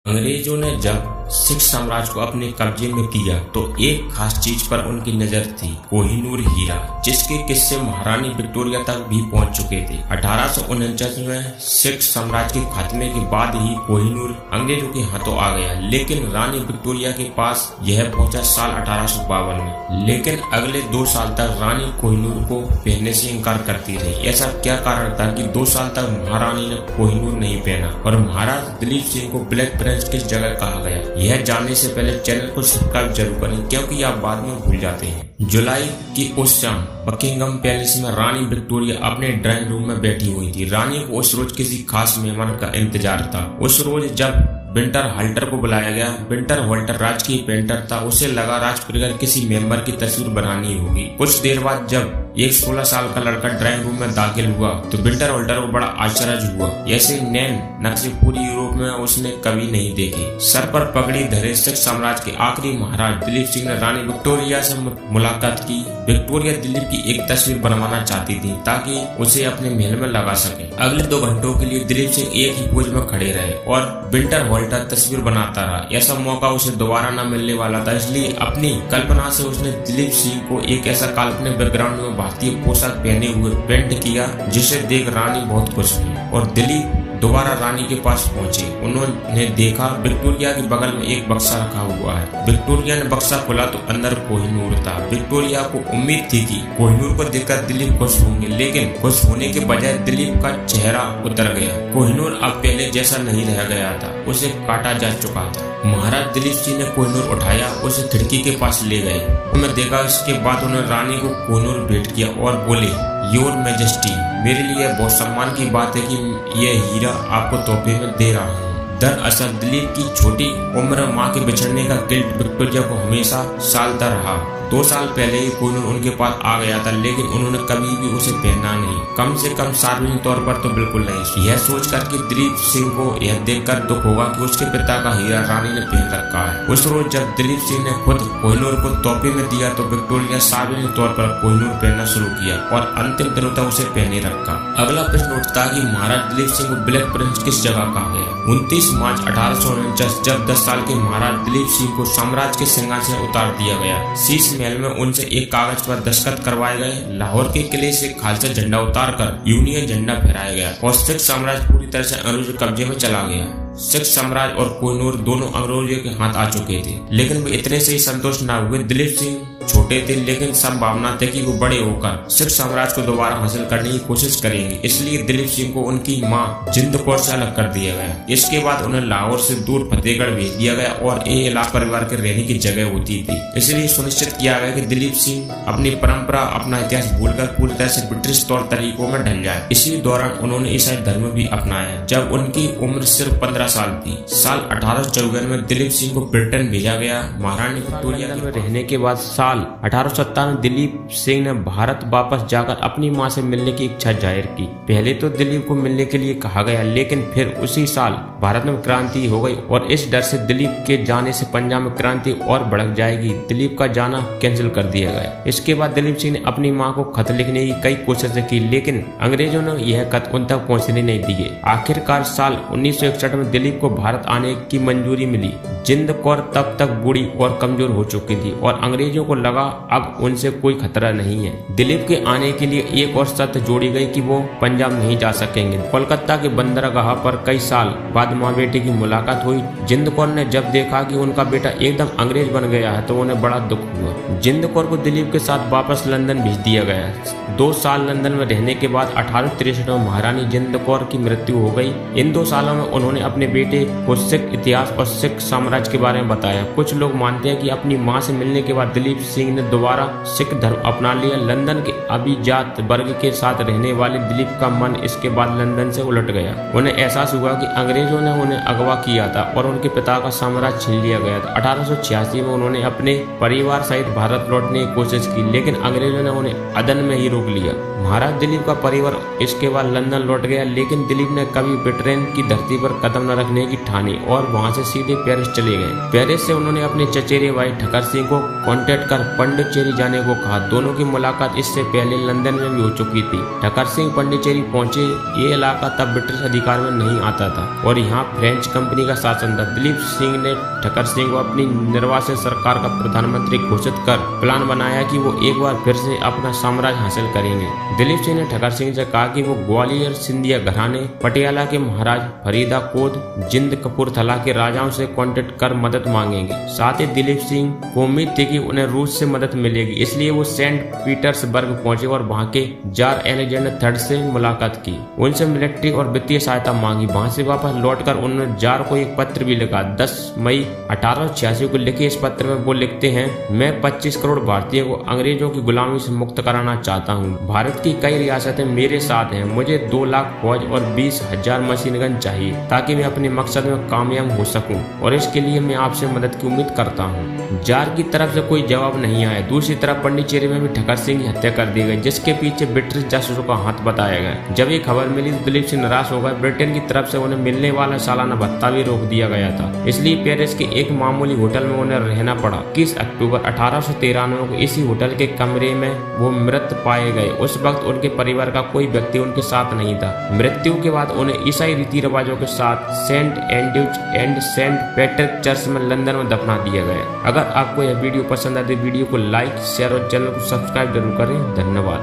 अंग्रेजों ने जब सिख साम्राज्य को अपने कब्जे में किया तो एक खास चीज पर उनकी नजर थी, कोहिनूर हीरा, जिसके किस्से महारानी विक्टोरिया तक भी पहुंच चुके थे। 1849 में सिख साम्राज्य के खात्मे के बाद ही कोहिनूर अंग्रेजों के हाथों आ गया, लेकिन रानी विक्टोरिया के पास यह पहुंचा साल 1852 में। लेकिन अगले 2 साल तक रानी कोहिनूर को पहनने से इनकार करती रही। ऐसा क्या कारण था कि 2 साल तक महारानी ने कोहिनूर नहीं पहना और महाराज दिलीप सिंह को ब्लैक प्रिंस किस जगह कहा गया? यह जानने से पहले चैनल को सब्सक्राइब जरूर करें, क्योंकि आप बाद में भूल जाते हैं। जुलाई की उस शाम बकिंगम पैलेस में रानी विक्टोरिया अपने ड्राइंग रूम में बैठी हुई थी। रानी को उस रोज किसी खास मेहमान का इंतजार था। उस रोज जब विंटर हॉल्टर को बुलाया गया। विंटर हॉल्टर राजकीय पेंटर था। उसे लगा राजपरिवार किसी मेंबर की तस्वीर बनानी होगी। कुछ देर बाद जब एक 16 साल का लड़का ड्राइंग रूम में दाखिल हुआ तो विंटर हॉल्टर को बड़ा आश्चर्य हुआ। ऐसे नैन नक्शे पूरी यूरोप में उसने कभी नहीं देखे। सर पर पगड़ी धरे सिख साम्राज्य के आखिरी महाराज दिलीप सिंह ने रानी विक्टोरिया से मुलाकात की। विक्टोरिया दिलीप की एक तस्वीर बनवाना चाहती थी ताकि उसे अपने महल में लगा सके। अगले 2 घंटों के लिए दिलीप सिंह एक ही पोज में खड़े रहे और विंटर हॉल्टर तस्वीर बनाता रहा। ऐसा मौका उसे दोबारा न मिलने वाला था, इसलिए अपनी कल्पना से उसने दिलीप सिंह को एक ऐसा काल्पनिक बैकग्राउंड में भारतीय पोशाक पहने हुए पेंट किया जिसे देख रानी बहुत खुश हुई और दिलीप दोबारा रानी के पास पहुंचे। उन्होंने देखा विक्टोरिया के बगल में एक बक्सा रखा हुआ है। विक्टोरिया ने बक्सा खोला तो अंदर कोहिनूर था। विक्टोरिया को उम्मीद थी कि कोहिनूर को देखकर दिलीप खुश होंगे, लेकिन खुश होने के बजाय दिलीप का चेहरा उतर गया। कोहिनूर अब पहले जैसा नहीं रह गया था, उसे काटा जा चुका था। महाराज दिलीप सिंह ने कोहिनूर उठाया, उसे खिड़की के पास ले गए। उन्होंने देखा। इसके बाद उन्होंने रानी को कोहिनूर भेंट किया और बोले, योर मैजेस्टी, मेरे लिए बहुत सम्मान की बात है कि यह हीरा आपको तोहफे में दे रहा हूँ। दरअसल दिलीप की छोटी उम्र मां के बिछड़ने का गिल्ट विक्टोरिया को हमेशा सालता रहा। 2 साल पहले ही कोहिनूर उनके पास आ गया था, लेकिन उन्होंने कभी भी उसे पहना नहीं, कम से कम सार्वजनिक तौर पर तो बिल्कुल नहीं। यह सोचकर कि दिलीप सिंह को यह देखकर दुख होगा कि उसके पिता का हीरा रानी ने पहन रखा है। उस रोज जब दिलीप सिंह ने खुद कोहिनूर को तोहफे में दिया तो विक्टोरिया सार्वजनिक तौर पर कोहिनूर पहनना शुरू किया और अंतिम दिनों तक उसे पहने रखा। अगला प्रश्न उठता कि महाराज दिलीप सिंह को ब्लैक प्रिंस किस जगह कहा गया? 29 मार्च 1849 जब 10 साल के महाराज दिलीप सिंह को साम्राज्य के सिंहासन से उतार दिया गया। शीश महल में उनसे एक कागज पर दस्तखत करवाए गए। लाहौर के किले से खालसा झंडा उतारकर यूनियन झंडा फहराया गया और सिख साम्राज्य पूरी तरह से अंग्रेजों के कब्जे में चला गया। सिख साम्राज्य और कोहिनूर दोनों अंग्रेजों के हाथ आ चुके थे, लेकिन वे इतने से ही संतुष्ट न हुए। दिलीप सिंह छोटे थे, लेकिन संभावना थी कि वो बड़े होकर सिख साम्राज्य को दोबारा हासिल करने की कोशिश करेंगे। इसलिए दिलीप सिंह को उनकी मां जिंद कौर से अलग कर दिया गया। इसके बाद उन्हें लाहौर से दूर फतेहगढ़ भेज दिया गया और ये इलाका परिवार के रहने की जगह होती थी। इसलिए सुनिश्चित किया गया कि दिलीप सिंह अपनी परंपरा, अपना इतिहास भूलकर पूरी तरह से ब्रिटिश तौर तरीकों में ढल जाए। इसी दौरान उन्होंने ईसाई धर्म भी अपनाया। जब उनकी उम्र सिर्फ 15 साल थी, साल 1854 में दिलीप सिंह को ब्रिटेन भेजा गया। महारानी विक्टोरिया में रहने के बाद साल 1857 में दिलीप सिंह ने भारत वापस जाकर अपनी मां से मिलने की इच्छा जाहिर की। पहले तो दिलीप को मिलने के लिए कहा गया, लेकिन फिर उसी साल भारत में क्रांति हो गई और इस डर से दिलीप के जाने से पंजाब में क्रांति और भड़क जाएगी। दिलीप का जाना कैंसिल कर दिया गया। इसके बाद दिलीप सिंह ने अपनी मां को खत लिखने की कई कोशिशें की, लेकिन अंग्रेजों ने यह खत उन तक पहुंचने नहीं दिए। आखिरकार साल 1961 में दिलीप को भारत आने की मंजूरी मिली। जिंद कौर तब तक बूढ़ी और कमजोर हो चुकी थी और अंग्रेजों को लगा अब उनसे कोई खतरा नहीं है। दिलीप के आने के लिए एक और शर्त जोड़ी गई कि वो पंजाब नहीं जा सकेंगे। कोलकाता के बंदरगाह पर कई साल बाद माँ बेटे की मुलाकात हुई। जिंद कौर ने जब देखा कि उनका बेटा एकदम अंग्रेज बन गया है तो उन्हें बड़ा दुख हुआ। जिंद कौर को दिलीप के साथ वापस लंदन भेज दिया गया। 2 साल लंदन में रहने के बाद 1863 में महारानी जिंद कौर की मृत्यु हो गई। इन 2 सालों में उन्होंने अपने बेटे को सिख इतिहास और सिख साम्राज्य के बारे में बताया। कुछ लोग मानते हैं कि अपनी मां से मिलने के बाद दिलीप सिंह ने दोबारा सिख धर्म अपना लिया। लंदन के अभिजात वर्ग के साथ रहने वाले दिलीप का मन इसके बाद लंदन से उलट गया। उन्हें एहसास हुआ कि अंग्रेजों ने उन्हें अगवा किया था और उनके पिता का साम्राज्य छीन लिया गया था। 1886 में उन्होंने अपने परिवार सहित भारत लौटने की कोशिश की, लेकिन अंग्रेजों ने उन्हें अदन में ही रोक लिया। महाराज दिलीप का परिवार इसके बाद लंदन लौट गया, लेकिन दिलीप ने कभी ब्रिटेन की धरती पर कदम न रखने की ठानी और वहां से सीधे पेरिस चले गए। पेरिस से उन्होंने अपने चचेरे भाई ठक्कर सिंह को कांटेक्ट कर कर पांडिचेरी जाने को कहा। दोनों की मुलाकात इससे पहले लंदन में भी हो चुकी थी। ठक्कर सिंह पांडिचेरी पहुंचे। ये इलाका तब ब्रिटिश अधिकार में नहीं आता था और यहाँ फ्रेंच कंपनी का शासन था। दिलीप सिंह ने ठक्कर सिंह को अपनी निर्वासित सरकार का प्रधानमंत्री घोषित कर प्लान बनाया कि वो एक बार फिर से अपना साम्राज्य हासिल करेंगे। दिलीप सिंह ने ठक्कर सिंह से कहा कि वो ग्वालियर, सिंधिया घराने, पटियाला के महाराज फरीदाकोद, जिंद, कपूरथला के राजाओं से कांटेक्ट कर मदद मांगेंगे। साथ ही दिलीप सिंह को उम्मीद थी कि उन्हें रूस से मदद मिलेगी, इसलिए वो सेंट पीटर्सबर्ग पहुंचे और वहां के जार अलेक्जेंडर III से मुलाकात की। उनसे मिलिट्री और वित्तीय सहायता मांगी। वहां से वापस लौटकर उन्होंने जार को एक पत्र भी लिखा। 10 मई 1886 को लिखे इस पत्र में वो लिखते हैं, मैं 25 करोड़ भारतीयों को अंग्रेजों की गुलामी से मुक्त कराना चाहता हूँ। भारत की कई रियासतें मेरे साथ हैं। मुझे 2 लाख फौज और 20,000 मशीन गन चाहिए ताकि मैं अपने मकसद में कामयाब हो सकूं और इसके लिए मैं आपसे मदद की उम्मीद करता हूं। जार की तरफ से कोई जवाब नहीं आया। दूसरी तरफ पांडिचेरी में भी ठक्कर सिंह की हत्या कर दी गई, जिसके पीछे ब्रिटिश जासूसों का हाथ बताया गया। जब ये खबर मिली तो दिलीप सिंह निराश हो गए। ब्रिटेन की तरफ से उन्हें मिलने वाला सालाना भत्ता भी रोक दिया गया था, इसलिए पेरिस के एक मामूली होटल में उन्हें रहना पड़ा। 21 अक्टूबर 1893 को इसी होटल के कमरे में वो मृत पाए गए। उस वक्त उनके परिवार का कोई व्यक्ति उनके साथ नहीं था। मृत्यु के बाद उन्हें ईसाई रीति रिवाजों के साथ Saint Andrews and Saint Patrick church में लंदन में दफना दिया गया। अगर आपको यह वीडियो पसंद आए तो वीडियो को लाइक, शेयर और चैनल को सब्सक्राइब जरूर करें। धन्यवाद।